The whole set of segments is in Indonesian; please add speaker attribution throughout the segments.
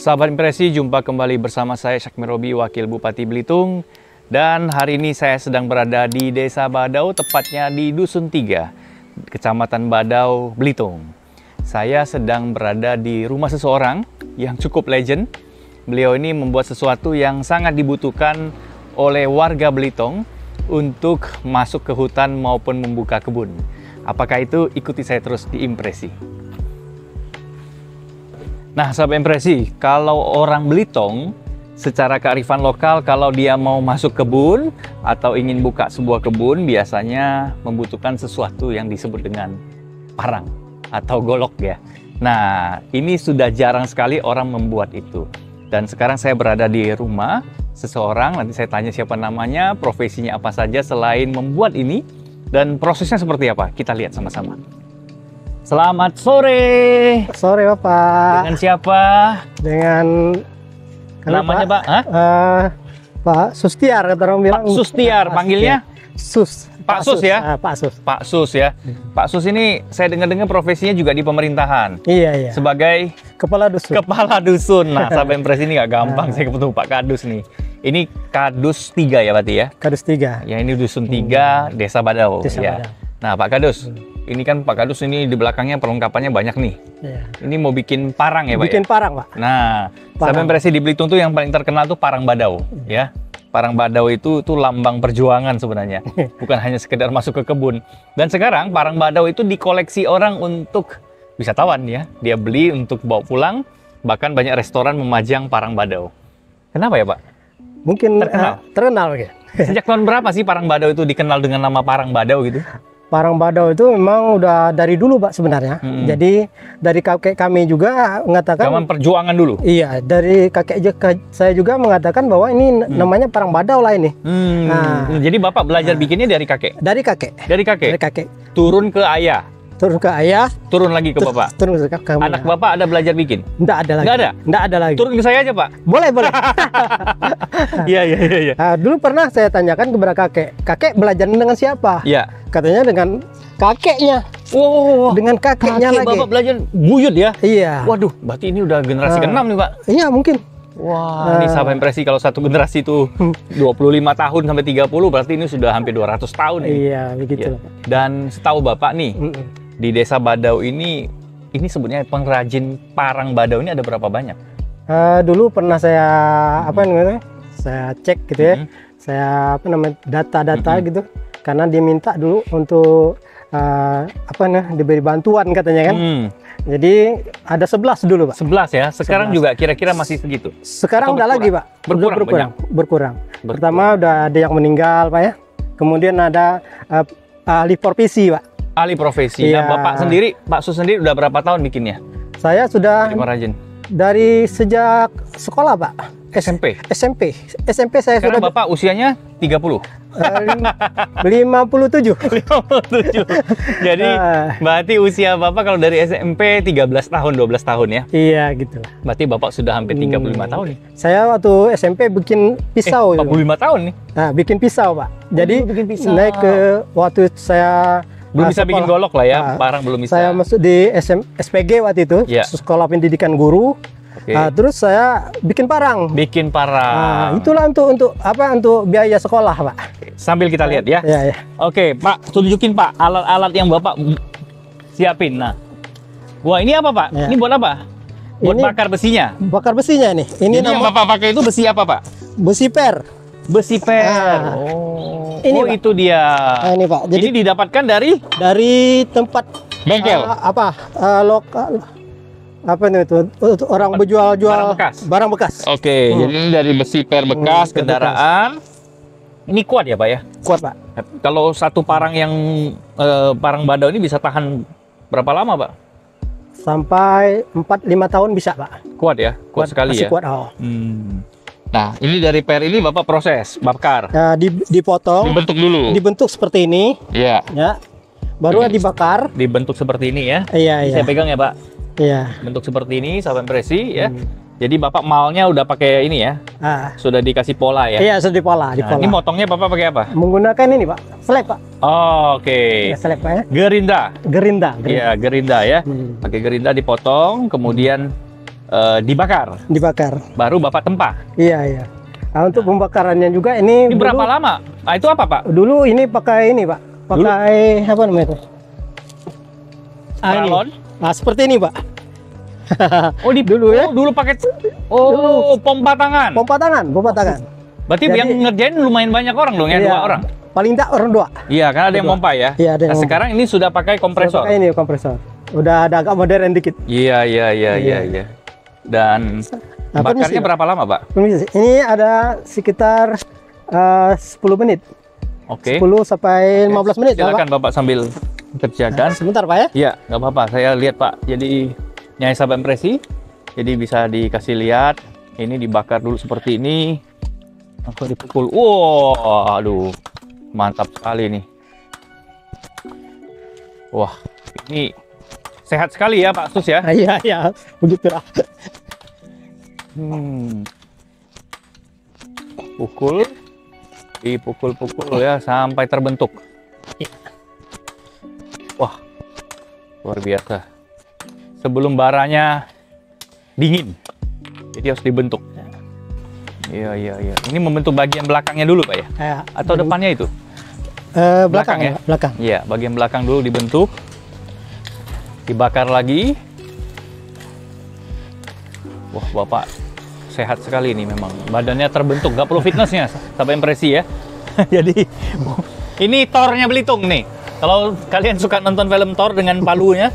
Speaker 1: Sahabat Impresi, jumpa kembali bersama saya Syakmir Robi, Wakil Bupati Belitung. Dan hari ini saya sedang berada di Desa Badau, tepatnya di Dusun 3, Kecamatan Badau, Belitung. Saya sedang berada di rumah seseorang yang cukup legend. Beliau ini membuat sesuatu yang sangat dibutuhkan oleh warga Belitung untuk masuk ke hutan maupun membuka kebun. Apakah itu? Ikuti saya terus di Impresi. Nah, sahabat Impresi, kalau orang Belitung secara kearifan lokal, kalau dia mau masuk kebun atau ingin buka sebuah kebun, biasanya membutuhkan sesuatu yang disebut dengan parang atau golok ya. Nah, ini sudah jarang sekali orang membuat itu. Dan sekarang saya berada di rumah seseorang, nanti saya tanya siapa namanya, profesinya apa saja selain membuat ini, dan prosesnya seperti apa. Kita lihat sama-sama. Selamat sore.
Speaker 2: Sore Bapak.
Speaker 1: Dengan siapa?
Speaker 2: Dengan
Speaker 1: namanya Pak?
Speaker 2: Pak Sustiar kata orang bilang.
Speaker 1: Pak Sustiar, panggilnya?
Speaker 2: Sus.
Speaker 1: Pak Sus ya?
Speaker 2: Pak Sus.
Speaker 1: Pak Sus ya. Pak Sus ini saya dengar-dengar profesinya juga di pemerintahan.
Speaker 2: Iya.
Speaker 1: Sebagai
Speaker 2: Kepala Dusun.
Speaker 1: Kepala Dusun. Nah, sahabat Impresi ini nggak gampang saya ketemu Pak Kadus nih. Ini Kadus 3 ya berarti ya?
Speaker 2: Kadus 3.
Speaker 1: Ya, ini Dusun 3, Desa Badau.
Speaker 2: Desa
Speaker 1: ya.
Speaker 2: Badau.
Speaker 1: Nah, Pak Kadus, ini kan Pak Kadus ini di belakangnya perlengkapannya banyak nih.
Speaker 2: Iya.
Speaker 1: Ini mau bikin parang ya Pak?
Speaker 2: Bikin parang Pak.
Speaker 1: Nah, sahabat Impresi di Belitung tuh yang paling terkenal tuh Parang Badau ya. Parang Badau itu lambang perjuangan sebenarnya, bukan hanya sekedar masuk ke kebun. Dan sekarang Parang Badau itu dikoleksi orang untuk wisatawan ya. Dia beli untuk bawa pulang, bahkan banyak restoran memajang Parang Badau. Kenapa ya Pak?
Speaker 2: Mungkin terkenal ya.
Speaker 1: Sejak tahun berapa sih Parang Badau itu dikenal dengan nama Parang Badau gitu?
Speaker 2: Parang Badau itu memang udah dari dulu Pak sebenarnya. Jadi dari kakek kami juga mengatakan.
Speaker 1: Zaman perjuangan dulu?
Speaker 2: Iya, dari kakek saya juga mengatakan bahwa ini namanya Parang Badau lah ini.
Speaker 1: Nah, jadi Bapak belajar bikinnya dari kakek?
Speaker 2: Dari kakek.
Speaker 1: Dari kakek?
Speaker 2: Dari kakek.
Speaker 1: Turun ke ayah?
Speaker 2: Turun ke ayah.
Speaker 1: Turun lagi ke Bapak?
Speaker 2: Turun ke kami.
Speaker 1: Anak Bapak ada belajar bikin?
Speaker 2: Enggak ada lagi.
Speaker 1: Enggak ada?
Speaker 2: Enggak ada lagi.
Speaker 1: Turun ke saya aja Pak?
Speaker 2: Boleh.
Speaker 1: Iya.
Speaker 2: Dulu pernah saya tanyakan kepada kakek. Kakek belajar dengan siapa?
Speaker 1: Iya.
Speaker 2: Katanya dengan kakeknya.
Speaker 1: Oh,
Speaker 2: dengan kakeknya
Speaker 1: kakek
Speaker 2: lagi.
Speaker 1: Bapak belajar buyut ya?
Speaker 2: Iya.
Speaker 1: Waduh, berarti ini udah generasi ke-6 nih Pak?
Speaker 2: Iya mungkin.
Speaker 1: Wah, ini sahabat Impresi kalau satu generasi itu 25 tahun sampai 30, berarti ini sudah hampir 200 tahun ini.
Speaker 2: Iya, begitu.
Speaker 1: Ya. Dan setahu Bapak nih, di Desa Badau ini sebutnya pengrajin Parang Badau ini ada berapa banyak?
Speaker 2: Dulu pernah saya saya cek gitu ya. Saya data-data gitu. Karena diminta dulu untuk diberi bantuan katanya kan. Jadi ada 11 dulu Pak.
Speaker 1: 11 ya. Sekarang 11. Juga kira-kira masih segitu.
Speaker 2: Sekarang udah lagi Pak. Berkurang. Pertama udah ada yang meninggal Pak ya. Kemudian ada ahli profesi Pak.
Speaker 1: Ahli profesi.
Speaker 2: Ya.
Speaker 1: Nah, Bapak sendiri, Pak Sus sendiri udah berapa tahun bikinnya?
Speaker 2: Saya sudah dari sejak sekolah Pak. SMP saya
Speaker 1: sekarang
Speaker 2: sudah.
Speaker 1: Bapak usianya 30.
Speaker 2: 57.
Speaker 1: Jadi berarti usia Bapak kalau dari SMP 13 tahun, 12 tahun ya?
Speaker 2: Iya gitu.
Speaker 1: Berarti Bapak sudah hampir 35 tahun nih.
Speaker 2: Saya waktu SMP bikin pisau.
Speaker 1: 45 tahun nih?
Speaker 2: Nah, bikin pisau Pak. Jadi naik ke waktu saya
Speaker 1: belum bisa bikin golok lah ya, parang belum bisa.
Speaker 2: Saya masuk di SPG waktu itu, Sekolah Pendidikan Guru. Terus saya bikin parang.
Speaker 1: Itulah
Speaker 2: untuk biaya sekolah Pak.
Speaker 1: Sambil kita lihat ya.
Speaker 2: Iya.
Speaker 1: Oke Pak, tunjukin Pak alat-alat yang Bapak siapin. Nah, wah ini apa Pak? Ini buat apa? Buat bakar besinya.
Speaker 2: Bakar besinya nih. Ini
Speaker 1: yang Bapak pakai itu besi apa Pak?
Speaker 2: Besi per.
Speaker 1: Ini itu dia.
Speaker 2: Nah, ini Pak.
Speaker 1: Jadi ini didapatkan dari
Speaker 2: tempat
Speaker 1: bengkel.
Speaker 2: Lokal. Apa itu untuk orang berjual barang bekas.
Speaker 1: Oke, jadi ini dari besi per bekas kendaraan. Ini kuat ya Pak ya?
Speaker 2: Kuat Pak.
Speaker 1: Kalau satu parang yang Parang Badau ini bisa tahan berapa lama Pak?
Speaker 2: Sampai 4-5 tahun bisa Pak.
Speaker 1: Kuat ya? Kuat sekali ya?
Speaker 2: Kuat.
Speaker 1: Nah, ini dari per ini Bapak proses bakar.
Speaker 2: Dipotong.
Speaker 1: Dibentuk dulu.
Speaker 2: Dibentuk seperti ini.
Speaker 1: Iya.
Speaker 2: Ya. Baru dibakar.
Speaker 1: Dibentuk seperti ini ya?
Speaker 2: Iya.
Speaker 1: Saya pegang ya Pak.
Speaker 2: Iya.
Speaker 1: Bentuk seperti ini, sahabat Impresi ya. Jadi Bapak malnya udah pakai ini ya? Sudah dikasih pola ya?
Speaker 2: Iya, sudah dipola.
Speaker 1: Ini motongnya Bapak pakai apa?
Speaker 2: Menggunakan ini Pak, selek Pak.
Speaker 1: Oh, oke.
Speaker 2: Ya, selek Pak ya.
Speaker 1: Gerinda.
Speaker 2: Gerinda.
Speaker 1: Iya, gerinda ya. Pakai gerinda dipotong, kemudian dibakar.
Speaker 2: Dibakar.
Speaker 1: Baru Bapak tempah.
Speaker 2: Iya, iya. Nah, untuk pembakarannya juga ini
Speaker 1: Ini berapa lama? Nah, itu apa, Pak?
Speaker 2: Dulu ini pakai ini, Pak. Pakai apa namanya itu? Ini.
Speaker 1: Paralon?
Speaker 2: Nah, seperti ini, Pak.
Speaker 1: Oh,
Speaker 2: dulu ya.
Speaker 1: Dulu pakai pompa tangan.
Speaker 2: Pompa tangan, pompa tangan.
Speaker 1: Berarti yang ngerjain lumayan banyak orang dong ya,
Speaker 2: Iya.
Speaker 1: 2 orang.
Speaker 2: Paling tak orang 2.
Speaker 1: Iya, karena ada yang pompa ya.
Speaker 2: Iya, ada yang
Speaker 1: Nah, sekarang ini sudah pakai kompresor.
Speaker 2: Pakai ini kompresor. Udah ada agak modern dikit.
Speaker 1: Iya.
Speaker 2: Iya.
Speaker 1: Dan bakarnya berapa lama, Pak?
Speaker 2: Ini ada sekitar 10 menit.
Speaker 1: Oke.
Speaker 2: 10 sampai 15 menit.
Speaker 1: Silakan Bapak sambil kerjakan.
Speaker 2: Sebentar, Pak ya.
Speaker 1: Iya, nggak apa-apa. Saya lihat, Pak. Jadi Nyai Sahabat Impresi. Jadi bisa dikasih lihat. Ini dibakar dulu seperti ini. Langsung dipukul. Wow, aduh. Mantap sekali nih. Wah, ini sehat sekali ya, Pak Sus ya.
Speaker 2: Iya, iya. Begitulah.
Speaker 1: Pukul. Dipukul-pukul ya sampai terbentuk. Wah, luar biasa. Sebelum baranya dingin, jadi harus dibentuk. Iya. Ini membentuk bagian belakangnya dulu, Pak ya? Atau depannya itu?
Speaker 2: Belakang ya? Belakang.
Speaker 1: Iya, bagian belakang dulu dibentuk. Dibakar lagi. Wah, Bapak sehat sekali ini memang. Badannya terbentuk, nggak perlu fitnessnya sampai Impresi ya. Jadi, ini Thor-nya Belitung nih. Kalau kalian suka nonton film Thor dengan palunya,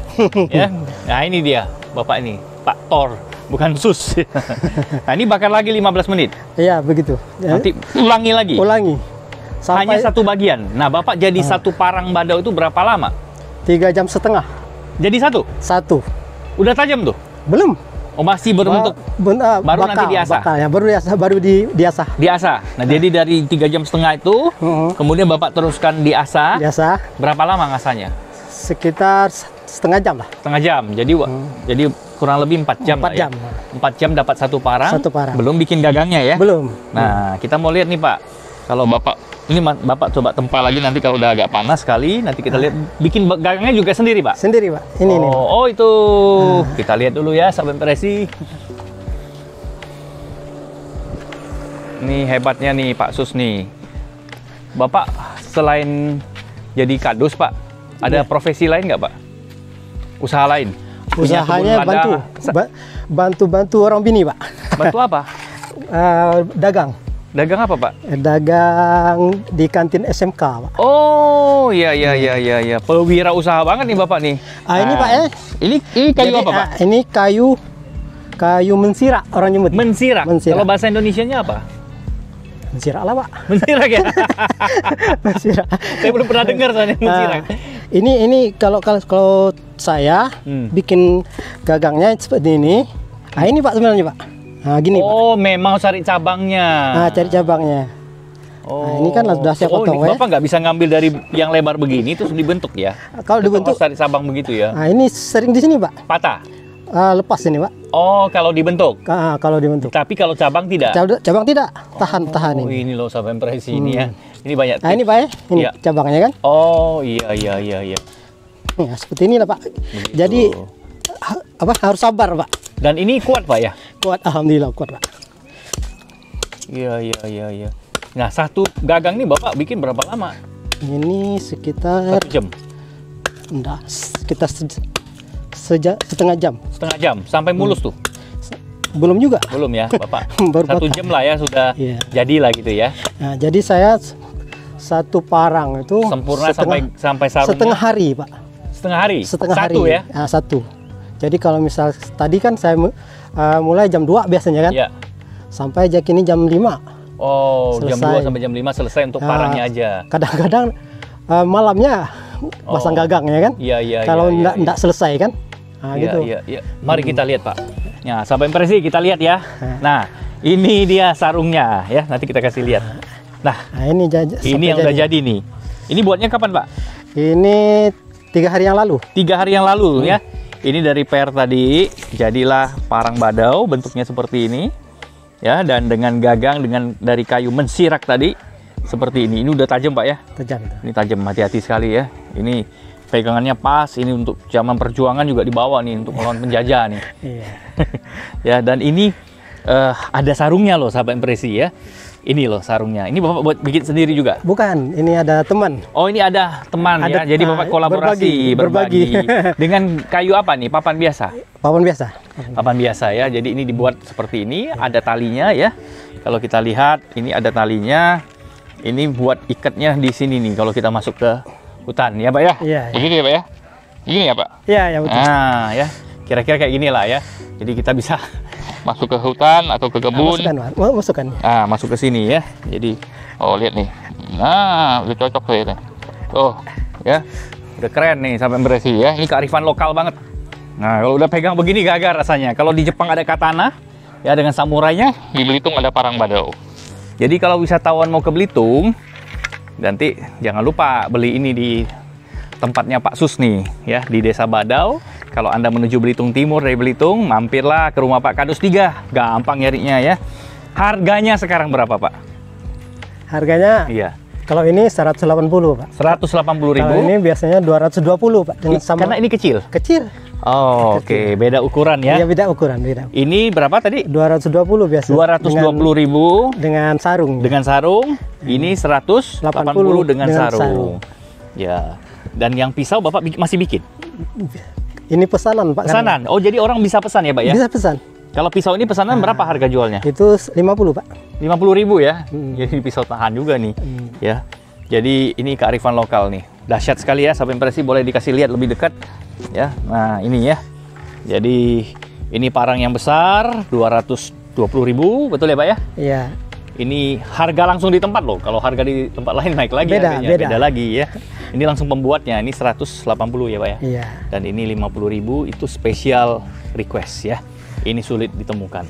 Speaker 1: ya. Nah, ini dia, Bapak ini, Pak Thor, bukan Sus. Nah, ini bakar lagi 15 menit.
Speaker 2: Iya, begitu.
Speaker 1: Nanti ulangi lagi.
Speaker 2: Ulangi.
Speaker 1: Hanya satu bagian. Nah, Bapak jadi satu parang badau itu berapa lama?
Speaker 2: 3,5 jam.
Speaker 1: Jadi satu?
Speaker 2: Satu.
Speaker 1: Udah tajam tuh?
Speaker 2: Belum.
Speaker 1: Oh, masih berbentuk.
Speaker 2: Baru
Speaker 1: nanti diasah.
Speaker 2: Bakal, ya, baru diasah.
Speaker 1: Diasah. Nah, jadi dari 3,5 jam itu, kemudian Bapak teruskan diasah.
Speaker 2: Diasah.
Speaker 1: Berapa lama ngasahnya?
Speaker 2: Sekitar setengah jam lah.
Speaker 1: Setengah jam. Jadi kurang lebih 4 jam.
Speaker 2: 4 jam.
Speaker 1: Ya? 4 jam dapat satu parang.
Speaker 2: Satu parang.
Speaker 1: Belum bikin gagangnya ya?
Speaker 2: Belum.
Speaker 1: Nah, kita mau lihat nih, Pak. Kalau Bapak ini Bapak coba tempah lagi nanti kalau udah agak panas sekali, nanti kita lihat bikin gagangnya juga sendiri, Pak.
Speaker 2: Sendiri, Pak. Ini nih.
Speaker 1: Oh, itu. Kita lihat dulu ya, Sahabat Impresi. Ini hebatnya nih Pak Sus nih. Bapak selain jadi kadus, Pak, ada profesi lain nggak, Pak? Usaha lain? Punya
Speaker 2: Usahanya
Speaker 1: kebun ladang?
Speaker 2: bantu orang bini, Pak.
Speaker 1: Bantu apa?
Speaker 2: Dagang.
Speaker 1: Dagang apa, Pak?
Speaker 2: Dagang di kantin SMK, Pak.
Speaker 1: Oh, iya. Pewirausaha banget nih Bapak nih.
Speaker 2: Ini Pak ya.
Speaker 1: Ini kayu apa, Pak?
Speaker 2: Ini kayu mensirak orang nyebut.
Speaker 1: Mensirak.
Speaker 2: Mensirak.
Speaker 1: Kalau bahasa Indonesianya apa?
Speaker 2: Mensirak lah, Pak.
Speaker 1: Mensirak ya?
Speaker 2: Mensirak.
Speaker 1: Saya belum pernah dengar soalnya mensirak.
Speaker 2: Ini kalau saya bikin gagangnya seperti ini. Nah, ini Pak sebenarnya, Pak. Nah, gini,
Speaker 1: oh,
Speaker 2: Pak.
Speaker 1: memang cari cabangnya.
Speaker 2: Nah, cari cabangnya.
Speaker 1: Oh,
Speaker 2: nah, ini kan sudah saya potong ya.
Speaker 1: Bapak nggak bisa ngambil dari yang lebar begini terus dibentuk ya?
Speaker 2: Kalau dibentuk
Speaker 1: cari cabang begitu ya?
Speaker 2: Nah, ini sering di sini, Pak.
Speaker 1: Patah?
Speaker 2: Lepas ini, Pak.
Speaker 1: Oh, kalau dibentuk?
Speaker 2: Kalau dibentuk.
Speaker 1: Tapi kalau cabang tidak?
Speaker 2: Cabang tidak. Tahan
Speaker 1: Oh, ini loh Sahabat Impresi ini ya. Ini banyak tips.
Speaker 2: Nah, ini Pak ya. Ini
Speaker 1: iya.
Speaker 2: cabangnya kan.
Speaker 1: Oh, iya.
Speaker 2: Ya, seperti inilah, Pak.
Speaker 1: Begitu.
Speaker 2: Jadi harus sabar, Pak.
Speaker 1: Dan ini kuat, Pak ya?
Speaker 2: Kuat, alhamdulillah kuat, Pak.
Speaker 1: Iya. Nah, satu gagang nih Bapak bikin berapa lama?
Speaker 2: Ini sekitar
Speaker 1: 1 jam?
Speaker 2: enggak, sekitar setengah jam.
Speaker 1: Setengah jam? Sampai mulus tuh?
Speaker 2: Belum juga.
Speaker 1: Belum ya, Bapak?
Speaker 2: Baru
Speaker 1: 1 jam lah ya sudah jadilah gitu ya?
Speaker 2: Nah, jadi saya satu parang itu
Speaker 1: sempurna sampai sarungnya?
Speaker 2: Setengah hari, Pak.
Speaker 1: Setengah hari?
Speaker 2: Setengah
Speaker 1: satu
Speaker 2: hari.
Speaker 1: Ya?
Speaker 2: Nah, satu. Jadi kalau misal tadi kan saya mulai jam 2 biasanya kan?
Speaker 1: Iya.
Speaker 2: Sampai ini jam 5.
Speaker 1: Oh,
Speaker 2: selesai.
Speaker 1: jam 2 sampai jam 5 selesai untuk parangnya aja.
Speaker 2: Kadang-kadang malamnya pasang gagangnya kan?
Speaker 1: Iya.
Speaker 2: Kalau enggak selesai kan? Nah, gitu.
Speaker 1: Iya. Mari kita lihat, Pak. Ya, Sahabat Impresi kita lihat ya. Nah, ini dia sarungnya ya. Nanti kita kasih lihat. Nah,
Speaker 2: ini
Speaker 1: yang udah jadi nih. Ini buatnya kapan, Pak?
Speaker 2: Ini 3 hari yang lalu.
Speaker 1: 3 hari yang lalu ya. Ini dari per tadi, jadilah parang badau, bentuknya seperti ini. Ya, dan dengan gagang dari kayu mensirak tadi seperti ini. Ini udah tajam, Pak ya?
Speaker 2: Tajam.
Speaker 1: Ini tajam, hati-hati sekali ya. Ini pegangannya pas. Ini untuk zaman perjuangan juga dibawa nih untuk melawan penjajah nih.
Speaker 2: Iya.
Speaker 1: Ya, dan ini ada sarungnya loh, sahabat impresi ya. Ini loh sarungnya. Ini Bapak buat bikin sendiri juga?
Speaker 2: Bukan, ini ada teman.
Speaker 1: Oh, ini ada teman ya. Jadi Bapak kolaborasi, berbagi. Dengan kayu apa nih? Papan biasa?
Speaker 2: Papan biasa.
Speaker 1: Papan biasa ya. Jadi ini dibuat seperti ini, ada talinya ya. Kalau kita lihat, ini ada talinya. Ini buat ikatnya di sini nih kalau kita masuk ke hutan ya, Pak ya?
Speaker 2: Iya.
Speaker 1: Begitu ya, Pak ya? Gini ya, Pak?
Speaker 2: Iya, ya betul.
Speaker 1: Nah, ya. Kira-kira kayak gini lah ya. Jadi kita bisa masuk ke hutan atau ke kebun.
Speaker 2: Masukkan.
Speaker 1: Nah, masuk ke sini ya. Jadi, oh lihat nih. Nah, udah cocok kayaknya. Oh, ya. Udah keren nih sampai beresi ya. Ini kearifan lokal banget. Nah, kalau udah pegang begini gagal rasanya. Kalau di Jepang ada katana, ya dengan samurainya. Di Belitung ada parang badau. Jadi kalau wisatawan mau ke Belitung, nanti jangan lupa beli ini di tempatnya Pak Sus nih, ya di Desa Badau. Kalau Anda menuju Belitung Timur dari Belitung, mampirlah ke rumah Pak Kadus 3. Gampang nyarinya ya. Harganya sekarang berapa, Pak?
Speaker 2: Harganya?
Speaker 1: Iya.
Speaker 2: Kalau ini 180, Pak.
Speaker 1: 180.000.
Speaker 2: Kalau ini biasanya 220, Pak. Dengan sama.
Speaker 1: Karena ini kecil.
Speaker 2: Kecil.
Speaker 1: Oh, oke. Beda ukuran ya.
Speaker 2: Iya, beda ukuran, beda.
Speaker 1: Ini berapa tadi?
Speaker 2: 220 biasa.
Speaker 1: 220.000
Speaker 2: dengan sarung.
Speaker 1: dengan sarung. Ini 180 dengan sarung. Ya. Dan yang pisau Bapak masih bikin?
Speaker 2: Ini pesanan, Pak.
Speaker 1: Pesanan. Oh, jadi orang bisa pesan ya, Pak ya?
Speaker 2: Bisa pesan.
Speaker 1: Kalau pisau ini pesanan berapa harga jualnya?
Speaker 2: Itu 50, Pak.
Speaker 1: 50.000 ya. Jadi pisau tahan juga nih. Ya. Jadi ini kearifan lokal nih. Dahsyat sekali ya, sahabat impresi, boleh dikasih lihat lebih dekat. Ya. Nah, ini ya. Jadi ini parang yang besar 220.000, betul ya, Pak ya?
Speaker 2: Iya.
Speaker 1: Ini harga langsung di tempat loh. Kalau harga di tempat lain naik lagi harganya. Beda lagi ya. Ini langsung pembuatnya. Ini 180 ya, Pak ya?
Speaker 2: Iya.
Speaker 1: Dan ini 50.000 itu special request ya. Ini sulit ditemukan.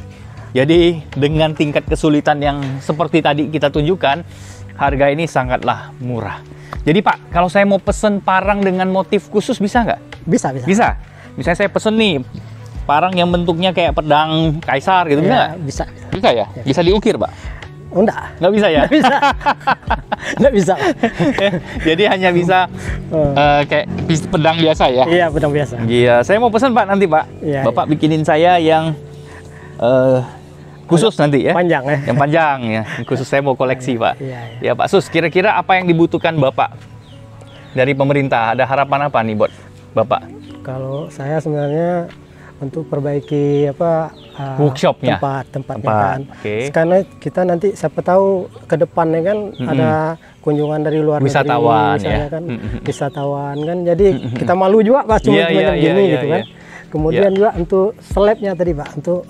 Speaker 1: Jadi dengan tingkat kesulitan yang seperti tadi kita tunjukkan, harga ini sangatlah murah. Jadi Pak, kalau saya mau pesen parang dengan motif khusus bisa nggak?
Speaker 2: Bisa, bisa.
Speaker 1: Bisa? Misalnya saya pesen nih, parang yang bentuknya kayak pedang kaisar gitu, bisa nggak?
Speaker 2: Bisa.
Speaker 1: Bisa ya? Bisa diukir, Pak?
Speaker 2: Oh, enggak.
Speaker 1: Nggak bisa ya?
Speaker 2: Nggak bisa. Nggak bisa.
Speaker 1: Jadi hanya bisa kayak pedang biasa ya?
Speaker 2: Iya, pedang biasa.
Speaker 1: Iya, saya mau pesan Pak nanti Pak.
Speaker 2: Iya,
Speaker 1: Bapak bikinin saya yang khusus nanti ya?
Speaker 2: Panjang ya?
Speaker 1: Yang panjang ya, khusus saya mau koleksi Pak.
Speaker 2: Iya,
Speaker 1: Ya
Speaker 2: iya.
Speaker 1: Pak Sus, kira-kira apa yang dibutuhkan Bapak dari pemerintah? Ada harapan apa nih buat Bapak?
Speaker 2: Kalau saya sebenarnya untuk perbaiki apa
Speaker 1: workshopnya,
Speaker 2: tempatnya kan.
Speaker 1: Okay.
Speaker 2: Karena kita nanti siapa tahu ke depannya kan ada kunjungan dari luar
Speaker 1: wisatawan
Speaker 2: negeri,
Speaker 1: ya.
Speaker 2: Kan, wisatawan kan. Jadi kita malu juga Pak cuma gini gitu kan. Kemudian juga untuk slabnya tadi Pak, untuk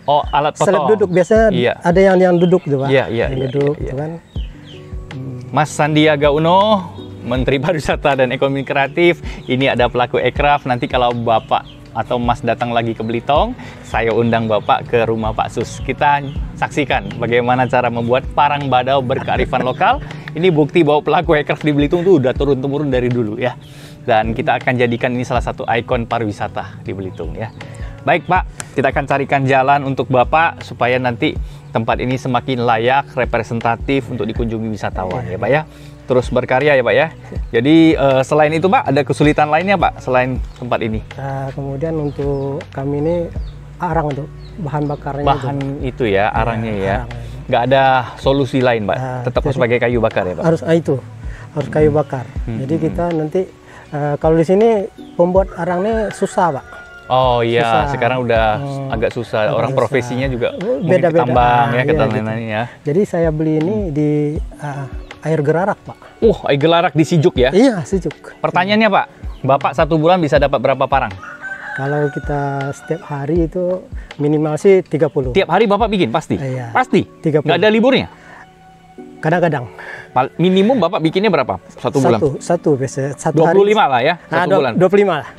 Speaker 1: alat potong.
Speaker 2: slab duduk biasanya ada yang duduk tuh Pak.
Speaker 1: Yang
Speaker 2: duduk tuh kan.
Speaker 1: Mas Sandiaga Uno, Menteri Pariwisata dan Ekonomi Kreatif, ini ada pelaku ekraf. Nanti kalau Bapak atau Mas datang lagi ke Belitung, saya undang Bapak ke rumah Pak Sus. Kita saksikan bagaimana cara membuat parang badau berkearifan lokal. Ini bukti bahwa pelaku aircraft di Belitung itu udah turun-temurun dari dulu ya. Dan kita akan jadikan ini salah satu ikon pariwisata di Belitung ya. Baik Pak, kita akan carikan jalan untuk Bapak supaya nanti tempat ini semakin layak, representatif untuk dikunjungi wisatawan ya Pak ya. Terus berkarya ya Pak ya. Jadi selain itu Pak, ada kesulitan lainnya Pak selain tempat ini?
Speaker 2: Kemudian untuk kami ini arang untuk bahan bakarnya.
Speaker 1: Bahan itu ya, arangnya ya.
Speaker 2: Arangnya.
Speaker 1: Nggak ada solusi lain Pak? Tetap harus pakai kayu bakar ya Pak?
Speaker 2: Harus harus kayu bakar. Jadi kita nanti kalau di sini pembuat arangnya susah Pak.
Speaker 1: Oh iya,
Speaker 2: susah.
Speaker 1: Sekarang udah agak susah. Orang susah. Profesinya juga
Speaker 2: beda-beda.
Speaker 1: Tambang ya,
Speaker 2: gitu.
Speaker 1: ya.
Speaker 2: Jadi saya beli ini di air gelarak Pak.
Speaker 1: Air gelarak di Sijuk ya?
Speaker 2: Iya, Sijuk.
Speaker 1: Pertanyaannya Pak, Bapak 1 bulan bisa dapat berapa parang?
Speaker 2: Kalau kita setiap hari itu minimal sih 30.
Speaker 1: Tiap hari Bapak bikin pasti?
Speaker 2: Iya.
Speaker 1: Pasti?
Speaker 2: 30.
Speaker 1: Nggak ada liburnya?
Speaker 2: Kadang-kadang.
Speaker 1: Minimum Bapak bikinnya berapa? 1 bulan?
Speaker 2: Satu biasa.
Speaker 1: 25 hari. Lah ya? 1 bulan?
Speaker 2: 25 lah.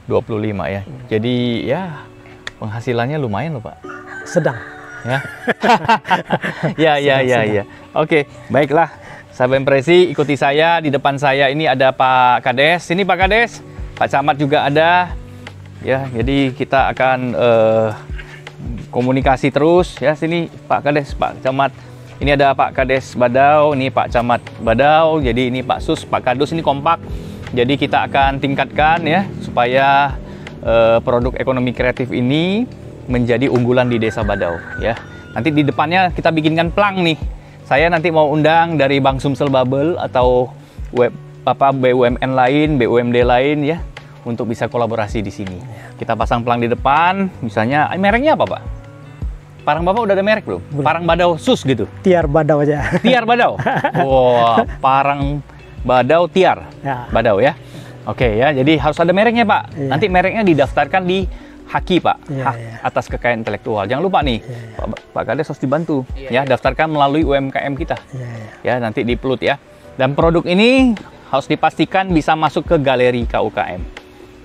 Speaker 1: 25 ya. Jadi ya penghasilannya lumayan loh Pak.
Speaker 2: Sedang.
Speaker 1: Ya. ya. Oke, baiklah. Sahabat impresi, ikuti saya. Di depan saya ini ada Pak Kades. Sini Pak Kades. Pak Camat juga ada. Ya, jadi kita akan komunikasi terus ya. Sini Pak Kades, Pak Camat. Ini ada Pak Kades Badau, ini Pak Camat Badau, jadi ini Pak Sus, Pak Kadus, ini kompak. Jadi kita akan tingkatkan ya supaya produk ekonomi kreatif ini menjadi unggulan di Desa Badau ya. Nanti di depannya kita bikinkan plang nih. Saya nanti mau undang dari Bank Sumsel Bubble atau BUMN lain, BUMD lain ya untuk bisa kolaborasi di sini. Kita pasang plang di depan, misalnya mereknya apa, Pak? Parang Bapak udah ada merek belum? Parang Badau Sus gitu.
Speaker 2: Tiar Badau aja.
Speaker 1: Tiar Badau. Wah, Parang Badau Tiar.
Speaker 2: Ya.
Speaker 1: Badau ya. Oke ya, jadi harus ada mereknya, Pak.
Speaker 2: Iya.
Speaker 1: Nanti mereknya didaftarkan di Haki, Pak.
Speaker 2: Iya,
Speaker 1: Hak
Speaker 2: iya.
Speaker 1: atas kekayaan intelektual. Jangan lupa nih,
Speaker 2: Iya,
Speaker 1: Pak Kades harus dibantu
Speaker 3: Iya,
Speaker 1: ya, daftarkan melalui UMKM kita.
Speaker 2: Iya, iya.
Speaker 1: Ya, nanti di Plut ya. Dan produk ini harus dipastikan bisa masuk ke galeri KUKM.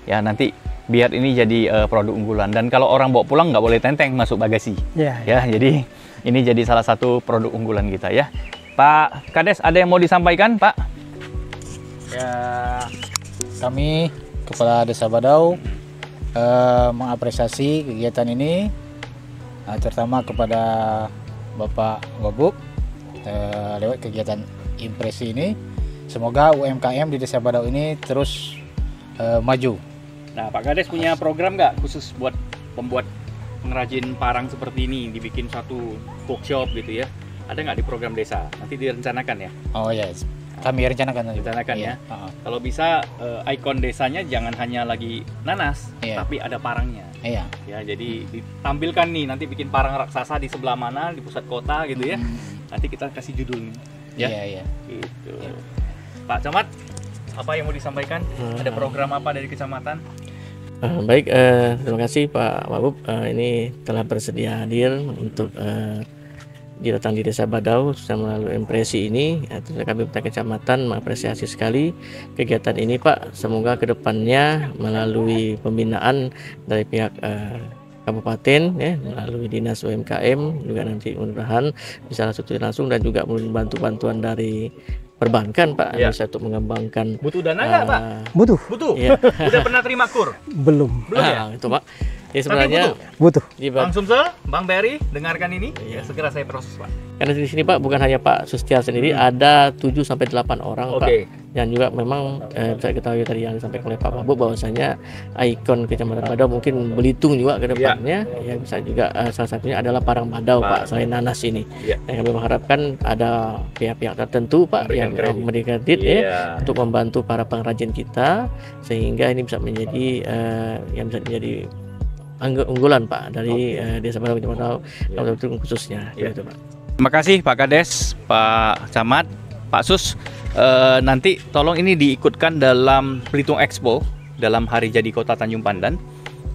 Speaker 1: Ya, nanti biar ini jadi produk unggulan. Dan kalau orang bawa pulang nggak boleh tenteng masuk bagasi.
Speaker 2: Iya, iya.
Speaker 1: Ya, jadi ini jadi salah satu produk unggulan kita ya. Pak Kades, ada yang mau disampaikan, Pak?
Speaker 3: Ya, kami Kepala Desa Badau mengapresiasi kegiatan ini, terutama kepada Bapak Wabub lewat kegiatan impresi ini. Semoga UMKM di Desa Badau ini terus maju.
Speaker 1: Nah, Pak Kades punya program nggak khusus buat pembuat pengrajin parang seperti ini, dibikin satu workshop gitu ya? Ada nggak di program desa? Nanti direncanakan ya?
Speaker 3: Oh ya, kami rencanakan nanti.
Speaker 1: Rencanakan
Speaker 3: Iya.
Speaker 1: ya? Kalau bisa ikon desanya jangan hanya lagi nanas,
Speaker 3: Iya.
Speaker 1: tapi ada parangnya.
Speaker 3: Iya.
Speaker 1: Ya, jadi ditampilkan nih, nanti bikin parang raksasa di sebelah mana, di pusat kota gitu ya. Nanti kita kasih judulnya. Ya?
Speaker 3: Iya, iya.
Speaker 1: Gitu.
Speaker 3: Iya.
Speaker 1: Pak Camat, apa yang mau disampaikan? Ada program apa dari kecamatan?
Speaker 4: Baik, terima kasih Pak Wabub. Ini telah bersedia hadir untuk datang di Desa Badau melalui impresi ini. Terus kami Pemerintah Kecamatan mengapresiasi sekali kegiatan ini, Pak. Semoga kedepannya melalui pembinaan dari pihak Kabupaten ya, melalui Dinas UMKM juga nanti mudah-mudahan bisa langsung dan juga membantu bantuan dari perbankan, Pak,
Speaker 1: Ya.
Speaker 4: bisa untuk mengembangkan.
Speaker 1: Butuh dana nggak, Pak?
Speaker 2: Butuh?
Speaker 1: Butuh?
Speaker 4: Iya.
Speaker 1: Udah pernah terima kur?
Speaker 2: Belum.
Speaker 1: Belum ya?
Speaker 4: Itu Pak. Jadi
Speaker 1: Tapi
Speaker 4: sebenarnya
Speaker 2: Butuh.
Speaker 4: di
Speaker 1: Bang Sumsel, Bang Berry, dengarkan ini.
Speaker 4: Iya.
Speaker 1: Ya, segera saya proses, Pak.
Speaker 4: karena di sini Pak bukan hanya Pak Sustiar sendiri, ada 7 sampai 8 orang
Speaker 1: Oke.
Speaker 4: Pak. Dan juga memang bisa ketahui tadi yang disampaikan oleh Pak Wabub bahwasanya ikon Kecamatan Badau mungkin Belitung juga ke depannya yang bisa juga salah satunya adalah Parang Badau Pak, selain nanas ini.
Speaker 1: Iya.
Speaker 4: Dan kami mengharapkan ada pihak-pihak tertentu Pak
Speaker 1: Memberikan
Speaker 4: yang
Speaker 1: kredit.
Speaker 4: memberikan kredit ya
Speaker 1: Iya.
Speaker 4: untuk membantu para pengrajin kita sehingga ini bisa menjadi yang bisa menjadi unggulan Pak dari Desa Badau Kecamatan Badau khususnya.
Speaker 1: Iya.
Speaker 4: Gitu, Pak.
Speaker 1: Terima kasih Pak Kades, Pak Camat, Pak Sus. Nanti tolong ini diikutkan dalam Belitung Expo dalam hari jadi Kota Tanjung Pandan.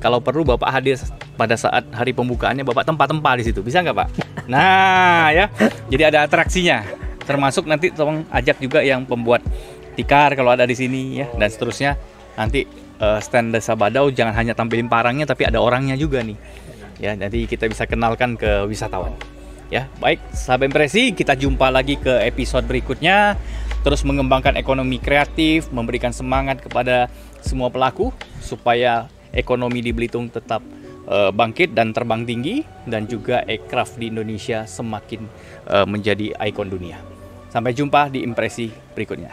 Speaker 1: Kalau perlu Bapak hadir pada saat hari pembukaannya, Bapak tempa-tempa di situ. Bisa nggak, Pak? Nah, ya. Jadi ada atraksinya. Termasuk nanti tolong ajak juga yang pembuat tikar kalau ada di sini ya, dan seterusnya. Nanti stand Desa Badau jangan hanya tampilin parangnya tapi ada orangnya juga nih. Ya, nanti kita bisa kenalkan ke wisatawan. Ya, baik, sahabat impresi, kita jumpa lagi ke episode berikutnya. Terus mengembangkan ekonomi kreatif, memberikan semangat kepada semua pelaku supaya ekonomi di Belitung tetap bangkit dan terbang tinggi, dan juga aircraft di Indonesia semakin menjadi ikon dunia. Sampai jumpa di impresi berikutnya.